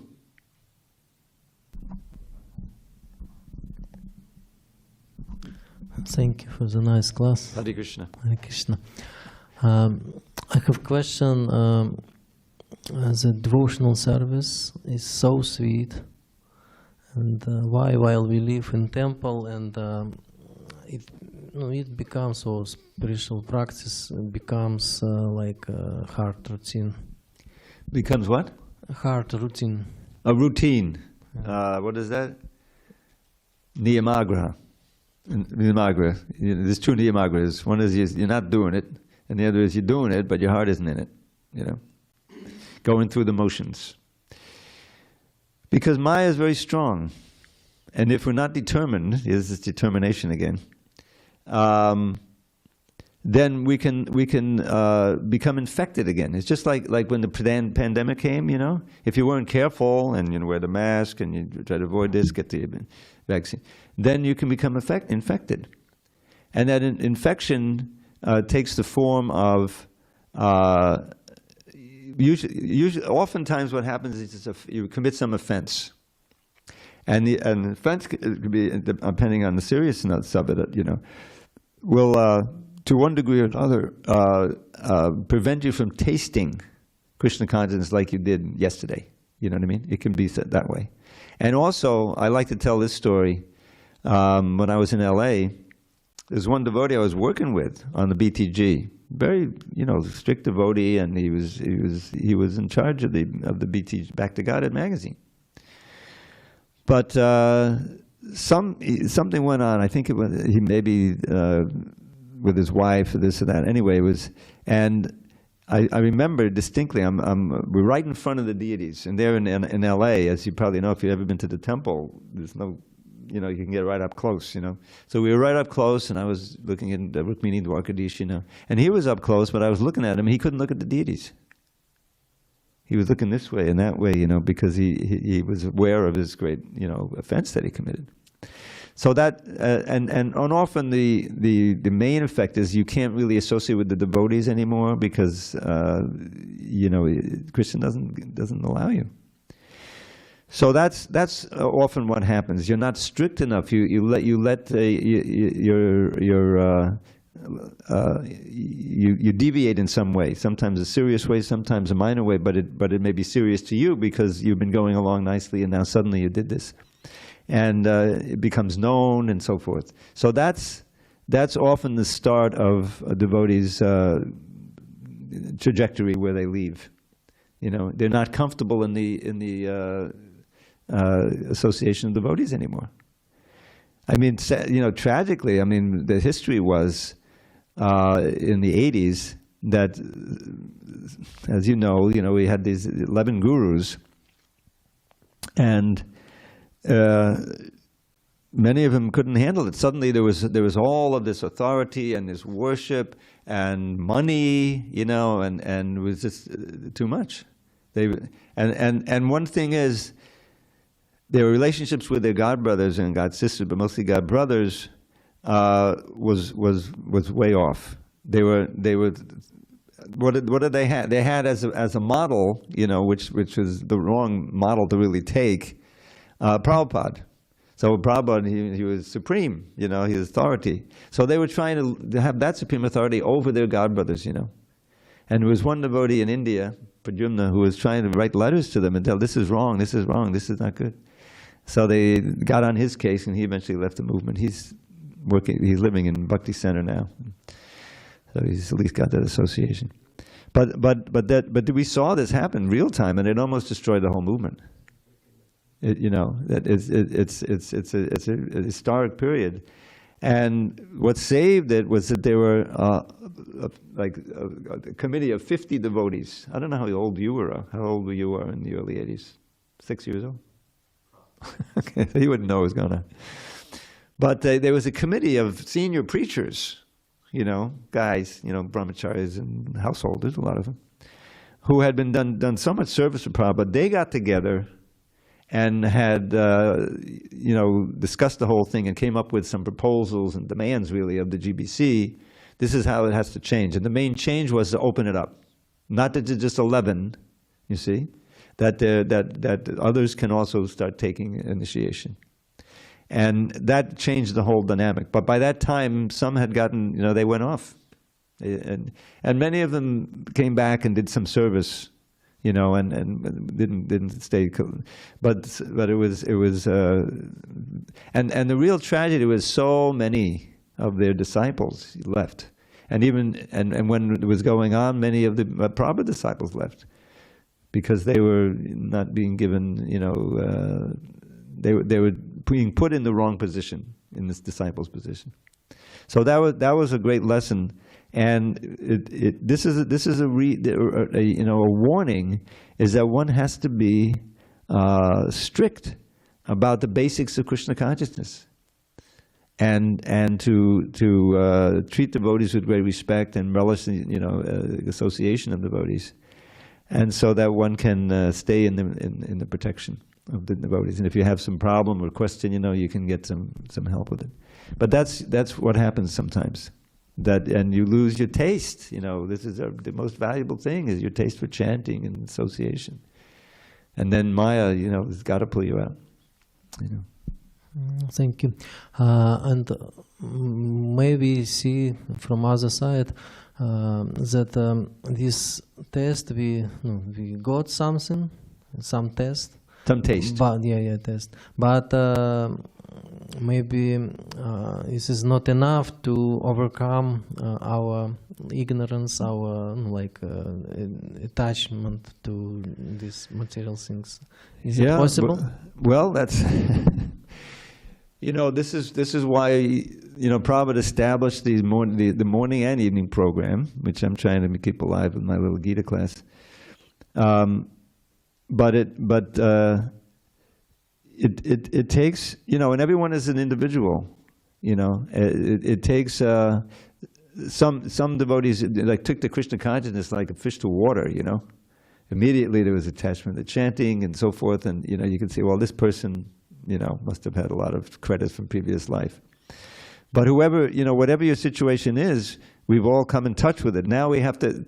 Thank you for the nice class. Hare Krishna. Hare Krishna. I have a question. The devotional service is so sweet, and why, while we live in temple and it becomes so spiritual practice, it becomes like a hard routine. Becomes what? A hard routine. A routine. What is that? Niyamagraha. Niyamagraha. There's two niyamagrahas. One is you're not doing it, and the other is you're doing it, but your heart isn't in it. Going through the motions. Because Maya is very strong, and if we're not determined, this is determination again, then we can become infected again. It's just like when the pandemic came, if you weren't careful and you wear the mask and you try to avoid this, get the vaccine, then you can become infected. And that infection takes the form of, oftentimes what happens is you commit some offense. And the offense could be, depending on the seriousness of it, will, to one degree or another, prevent you from tasting Krishna consciousness like you did yesterday. You know what I mean? It can be said that way. And also, I like to tell this story. When I was in LA, there's one devotee I was working with on the BTG. Very, strict devotee, and he was in charge of the BTG Back to Godhead magazine. But something went on. I think it was he maybe with his wife or this or that. Anyway, and I remember distinctly. We're right in front of the deities, and they're in LA, as you probably know if you've ever been to the temple. There's no, you can get right up close. So we were right up close, and I was looking at Rukmini Dwarkadish, and he was up close, but I was looking at him. He couldn't look at the deities. He was looking this way and that way, because he was aware of his great, offense that he committed. So that, and often the main effect is you can't really associate with the devotees anymore because, Krishna doesn't allow you. So that's often what happens. You're not strict enough. You deviate in some way. Sometimes a serious way, sometimes a minor way, but it may be serious to you because you've been going along nicely and now suddenly you did this. And it becomes known and so forth. So that's often the start of a devotee's trajectory where they leave. They're not comfortable in the association of devotees anymore. I mean, tragically, the history was in the 80s that, as you know, we had these 11 gurus, and many of them couldn't handle it. Suddenly there was all of this authority and this worship and money, and it was just too much. And one thing is, their relationships with their godbrothers and godsisters, but mostly godbrothers, was way off. They were what did they have? They had as a model, which was the wrong model to really take, Prabhupada. So Prabhupada, he was supreme, he was authority. So they were trying to have that supreme authority over their godbrothers, And there was one devotee in India, Pradyumna, who was trying to write letters to them and tell, this is wrong, this is wrong, this is not good. So they got on his case, and he eventually left the movement. He's living in Bhakti Center now. So he's at least got that association. But we saw this happen real time, and it almost destroyed the whole movement. It's a historic period. And what saved it was that there were a committee of 50 devotees. I don't know how old you were. How old were you in the early 80s? 6 years old? Okay, so you wouldn't know what was going on. But there was a committee of senior preachers, guys, brahmacharis and householders, a lot of them, who had been done so much service for Prabhupada. They got together and had, discussed the whole thing and came up with some proposals and demands, really, of the GBC. This is how it has to change. And the main change was to open it up. Not that it's just 11, you see, that others can also start taking initiation. And that changed the whole dynamic. But by that time, some had gotten, they went off. And many of them came back and did some service, and didn't stay. But it was and the real tragedy was so many of their disciples left. And when it was going on, many of the Prabhupada disciples left, because they were not being given, they were being put in the wrong position, in this disciple's position. So that was a great lesson, and this is a warning, is that one has to be strict about the basics of Krishna consciousness, and to treat devotees with great respect and relish the association of devotees, and so that one can stay in the protection of the devotees. And if you have some problem or question, you can get some help with it. But that's what happens sometimes. And you lose your taste. This is the most valuable thing, is your taste for chanting and association. And then Maya, has got to pull you out. Thank you. And maybe see from other side that this test we got something, some test. Some taste. But test. But maybe this is not enough to overcome our ignorance, our attachment to these material things. Is it possible? Well, that's this is why Prabhupada established the morning and evening program, which I'm trying to keep alive with my little Gita class. But it takes, and everyone is an individual, it takes some devotees took to Krishna consciousness like a fish to water, Immediately there was attachment to chanting and so forth, and you can say, well, this person, must have had a lot of credits from previous life. But whoever, whatever your situation is, we've all come in touch with it. Now we have to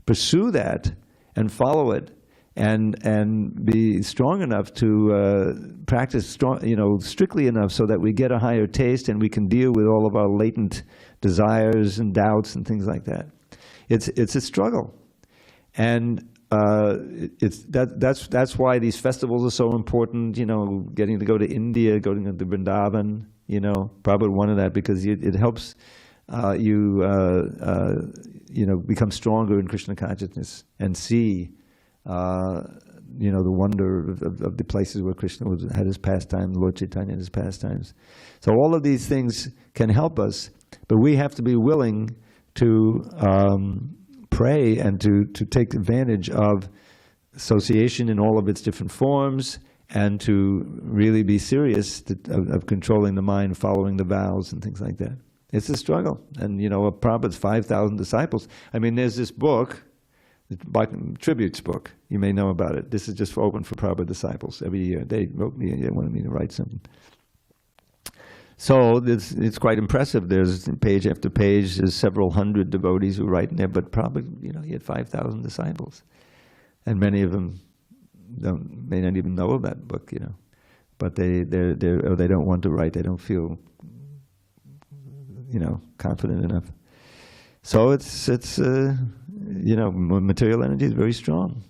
pursue that and follow it, and be strong enough to practice strictly enough so that we get a higher taste and we can deal with all of our latent desires and doubts and things like that. It's a struggle, and that's why these festivals are so important. Getting to go to India, going to Vrindavan. Prabhupada wanted that because it helps become stronger in Krishna consciousness and see, the wonder of the places where Krishna had his pastimes, Lord Chaitanya had his pastimes. So all of these things can help us, but we have to be willing to pray and to take advantage of association in all of its different forms, and to really be serious of controlling the mind, following the vows and things like that. It's a struggle. And, Prabhupada's 5,000 disciples. I mean, there's this book, the Tributes book. You may know about it. This is just open for Prabhupada disciples every year. They wrote me, they wanted me to write something. So it's quite impressive. There's page after page, there's several hundred devotees who write in there, but probably, he had 5,000 disciples. And many of them may not even know of that book, but they don't want to write. They don't feel, confident enough. So it's material energy is very strong,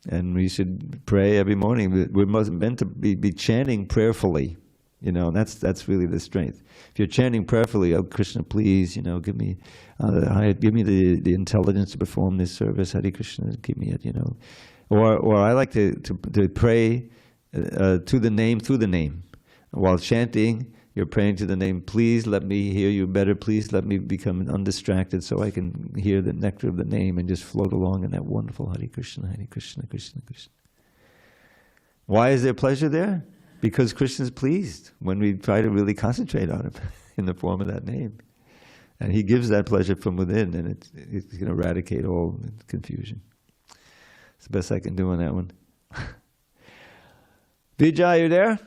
and we should pray every morning. We're meant to be chanting prayerfully, that's really the strength. If you're chanting prayerfully, oh Krishna, please, give me the intelligence to perform this service. Hare Krishna, keep me at, Or I like to pray to the name through the name. While chanting, you're praying to the name, please let me hear you better, please let me become undistracted so I can hear the nectar of the name and just float along in that wonderful Hare Krishna, Krishna, Krishna. Why is there pleasure there? Because Krishna is pleased when we try to really concentrate on him in the form of that name. And he gives that pleasure from within, and it can eradicate all confusion. It's the best I can do on that one. Vijay, you there?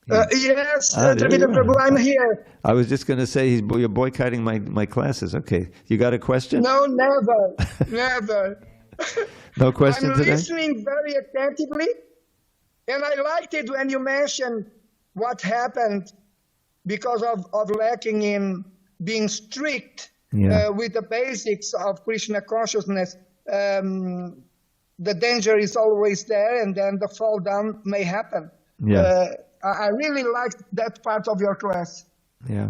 Yes, Dravida Prabhu, I'm here. I was just going to say you're boycotting my classes. Okay. You got a question? No, never. Never. No question today? I'm listening very attentively, and I liked it when you mentioned what happened because of lacking in being strict with the basics of Krishna consciousness. The danger is always there, and then the fall down may happen. Yeah. I really liked that part of your class. Yeah.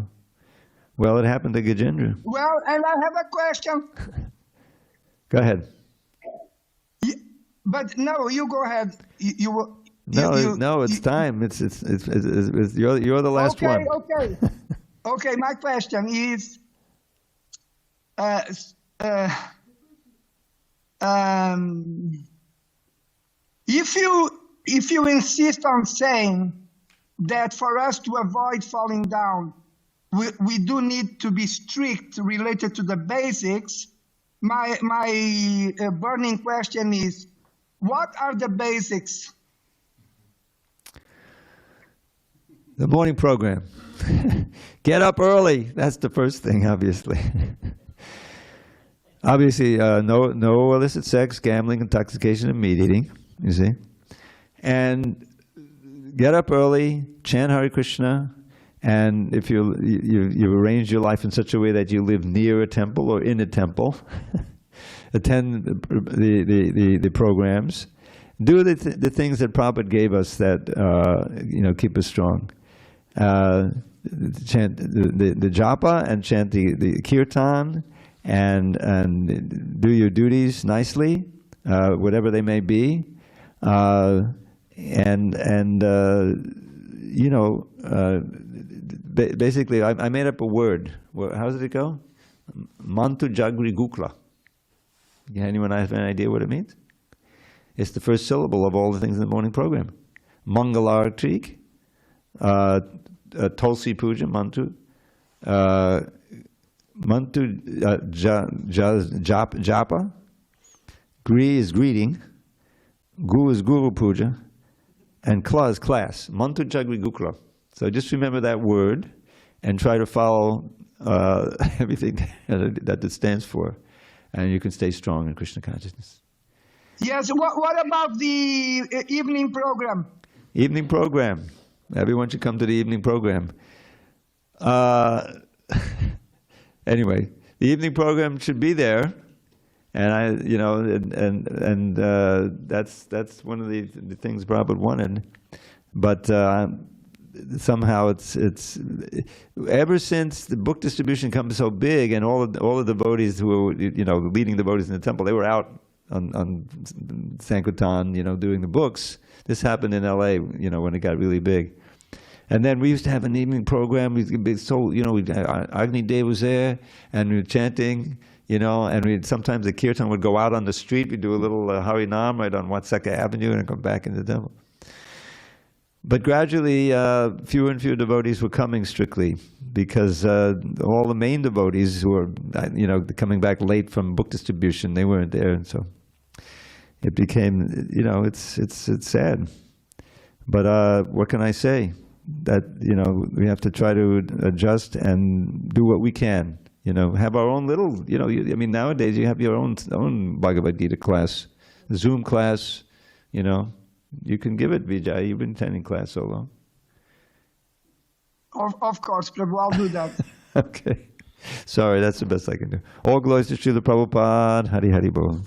Well, it happened to Gajendra. Well, and I have a question. Go ahead. But no, you go ahead. No, it's time. It's you're the last one. Okay. My question is, if you insist on saying that for us to avoid falling down, we do need to be strict related to the basics. My burning question is, what are the basics? The morning program. Get up early. That's the first thing, obviously. Obviously, no illicit sex, gambling, intoxication, and meat eating, you see. And get up early, chant Hare Krishna, and if you arrange your life in such a way that you live near a temple or in a temple, attend the programs, do the things that Prabhupada gave us that keep us strong. Chant the japa and chant the kirtan, and do your duties nicely, whatever they may be, basically I made up a word. How does it go? Mantu Jagri Gukla. Anyone have an idea what it means? It's the first syllable of all the things in the morning program. Mangalartik, Tulsi Puja, Mantu, Japa, Gri is greeting, Gu is Guru Puja, and Kla is class. Mantu Jagri Gukla. So just remember that word and try to follow everything that it stands for, and you can stay strong in Krishna consciousness. Yes, what about the evening program? Evening program. Everyone should come to the evening program. Anyway, the evening program should be there, and that's one of the things Prabhupada wanted. But somehow it's ever since the book distribution comes so big, and all the devotees who were leading devotees in the temple, they were out on Sankirtan, doing the books. This happened in LA, when it got really big. And then we used to have an evening program. Agni Dev was there, and we were chanting, and sometimes the kirtan would go out on the street. We'd do a little Harinam right on Watseka Avenue and come back into the temple. But gradually, fewer and fewer devotees were coming strictly, because all the main devotees who were, coming back late from book distribution, they weren't there, and so it became, it's sad. But what can I say? That, you know, we have to try to adjust and do what we can. You know, have our own little, you know, I mean, nowadays you have your own Bhagavad Gita class, Zoom class, you know. You can give it, Vijay. You've been attending class so long. Of course, Prabhu, I'll do that. Okay. Sorry, that's the best I can do. All glories to Srila Prabhupada. Hari Hari Bol.